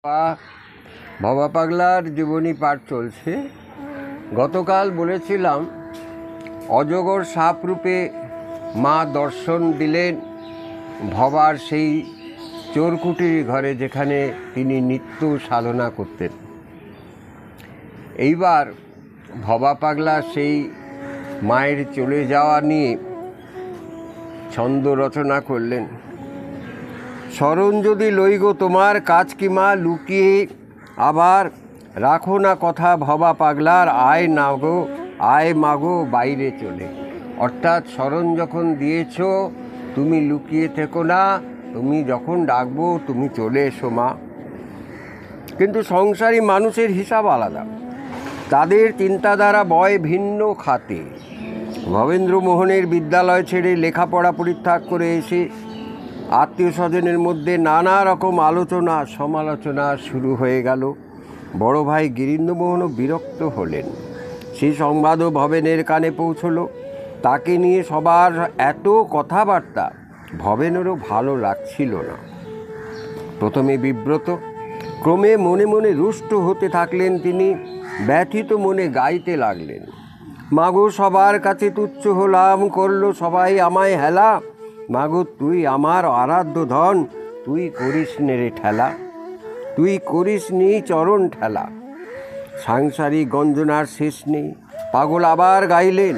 ভবা পাগলার জীবনী পাঠ চলছে। গতকাল বলেছিলাম অজগর সাপ রূপে মা দর্শন দিলেন ভবার সেই চোরকুটির ঘরে, যেখানে তিনি নিত্য সাধনা করতেন। এইবার ভবা পাগলা সেই মায়ের চলে যাওয়া নিয়ে ছন্দ রচনা করলেন। স্মরণ যদি লইগো তোমার কাজ কি মা, লুকিয়ে আবার রাখো না কথা ভবা পাগলার, আয় না গো আয় মাগো বাইরে চলে। অর্থাৎ স্মরণ যখন দিয়েছ তুমি লুকিয়ে থেকো না, তুমি যখন ডাকবো তুমি চলে এসো মা। কিন্তু সংসারী মানুষের হিসাব আলাদা, তাদের চিন্তাধারা বয় ভিন্ন খাতে। ভবেন্দ্রমোহনের বিদ্যালয় ছেড়ে লেখাপড়া পরিত্যাগ করে এসে আত্মীয় স্বজনের মধ্যে নানা রকম আলোচনা সমালোচনা শুরু হয়ে গেল। বড় ভাই গিরীন্দ্রমোহনও বিরক্ত হলেন। সেই সংবাদও ভবেনের কানে পৌঁছল। তাকে নিয়ে সবার এত কথাবার্তা ভবেনেরও ভালো লাগছিল না। প্রথমে বিব্রত, ক্রমে মনে মনে রুষ্ট হতে থাকলেন তিনি। ব্যথিত মনে গাইতে লাগলেন, মাগো সবার কাছে তুচ্ছ হলাম, করলো সবাই আমায় হেলা, মাগো তুই আমার আরাধ্য ধন, তুই করিস নে রে ঠেলা, তুই করিস নি চরণ ঠেলা। সাংসারিক গঞ্জনার শেষ নেই। পাগল আবার গাইলেন,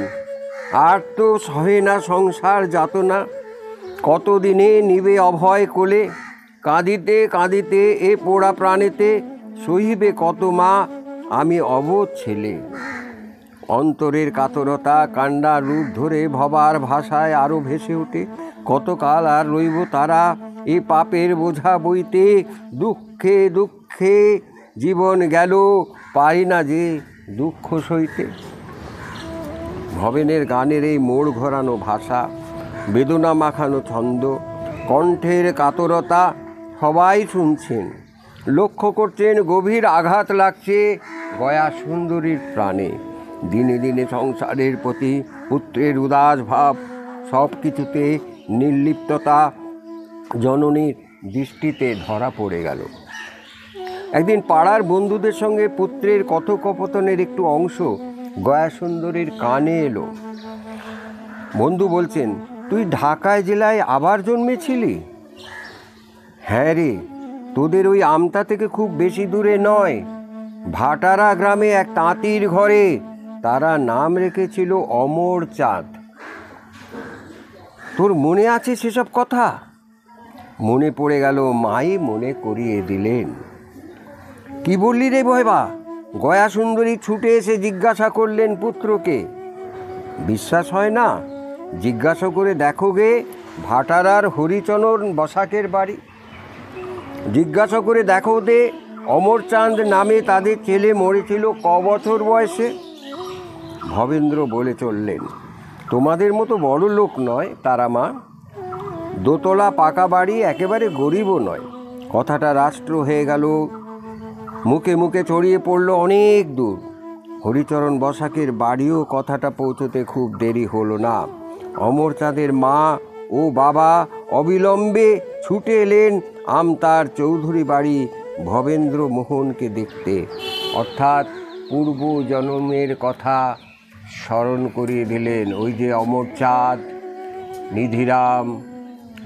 আর তো সহে না সংসার যাতনা, কতদিনে নিবে অভয় কোলে, কাঁদিতে কাঁদিতে এ পোড়া প্রাণেতে, সহিবে কত মা আমি অবোধ ছেলে। অন্তরের কাতরতা কান্ডা রূপ ধরে ভবার ভাষায় আরও ভেসে ওঠে, কতকাল আর রইব তারা এ পাপের বোঝা বইতে, দুঃখে দুঃখে জীবন গেল, পারি না যে দুঃখ সইতে। ভবেনের গানের এই মোড় ঘোরানো ভাষা, বেদনা মাখানো ছন্দ, কণ্ঠের কাতরতা সবাই শুনছেন, লক্ষ্য করছেন। গভীর আঘাত লাগছে গয়া সুন্দরীর প্রাণে। দিনে দিনে সংসারের প্রতি পুত্রের উদাস ভাব, সব কিছুতে নির্লিপ্ততা জননীর দৃষ্টিতে ধরা পড়ে গেল। একদিন পাড়ার বন্ধুদের সঙ্গে পুত্রের কথোপকথনের একটু অংশ গয়া সুন্দরীর কানে এলো। বন্ধু বলছেন, তুই ঢাকায় জেলায় আবার জন্মেছিলি? হ্যাঁ রে, তোদের ওই আমতা থেকে খুব বেশি দূরে নয়, ভাটারা গ্রামে এক তাঁতির ঘরে তারা নাম রেখেছিল অমর চাঁদ। তোর মনে আছে সেসব কথা? মনে পড়ে গেল, মাই মনে করিয়ে দিলেন। কি বললি রে ভয়বা? গয়া সুন্দরী ছুটে এসে জিজ্ঞাসা করলেন পুত্রকে। বিশ্বাস হয় না? জিজ্ঞাসা করে দেখো গে ভাটারার হরিচরণ বসাকের বাড়ি। জিজ্ঞাসা করে দেখো দে অমরচাঁদ নামে তাদের ছেলে মরেছিল ক বছর বয়সে। ভবেন্দ্র বলে চললেন, তোমাদের মতো বড় লোক নয় তারা মা, দোতলা পাকা বাড়ি, একেবারে গরিবও নয়। কথাটা রাষ্ট্র হয়ে গেল, মুখে মুখে ছড়িয়ে পড়ল অনেক দূর। হরিচরণ বসাকের বাড়িও কথাটা পৌঁছতে খুব দেরি হলো না। অমরচাঁদের মা ও বাবা অবিলম্বে ছুটে এলেন আমতার চৌধুরী বাড়ি ভবেন্দ্রমোহনকে দেখতে। অর্থাৎ পূর্ব জন্মের কথা স্মরণ করিয়ে দিলেন। ওই যে অমরচাঁদ, নিধিরাম,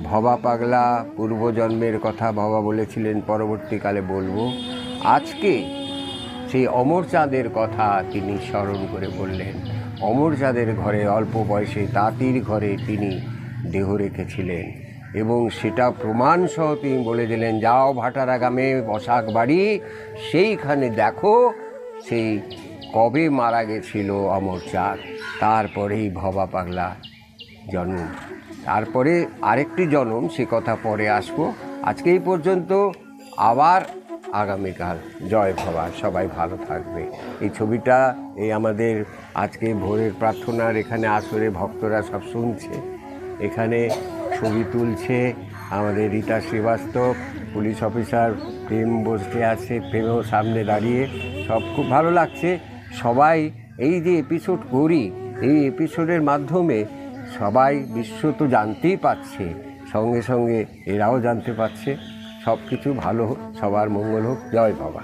ভবা পাগলা, পূর্বজন্মের কথা ভবা বলেছিলেন পরবর্তীকালে বলবো। আজকে সেই অমরচাঁদের কথা তিনি স্মরণ করে বললেন। অমরচাঁদের ঘরে অল্প বয়সে তাঁতির ঘরে তিনি দেহ রেখেছিলেন, এবং সেটা প্রমাণসহ তিনি বলে দিলেন, যাও ভাটারা গ্রামে বসাক বাড়ি, সেইখানে দেখো সেই কবে মারা গেছিল অমরচাঁদ। তারপরেই ভবা পাগলা জন্ম। তারপরে আরেকটি জন্ম, সে কথা পরে আসবো। আজকে এই পর্যন্ত, আবার আগামীকাল। জয় ভবা, সবাই ভালো থাকবে। এই ছবিটা এই আমাদের আজকে ভোরের প্রার্থনার এখানে আসরে ভক্তরা সব শুনছে, এখানে ছবি তুলছে আমাদের রীতা শ্রীবাস্তব, পুলিশ অফিসার প্রেম বসে আছে, প্রেমও সামনে দাঁড়িয়ে, সব খুব ভালো লাগছে। সবাই এই যে এপিসোড করি, এই এপিসোডের মাধ্যমে সবাই বিশ্ব তো জানতেই পারছে, সঙ্গে সঙ্গে এরাও জানতে পারছে। সব কিছু ভালো হোক, সবার মঙ্গল হোক। জয় বাবা।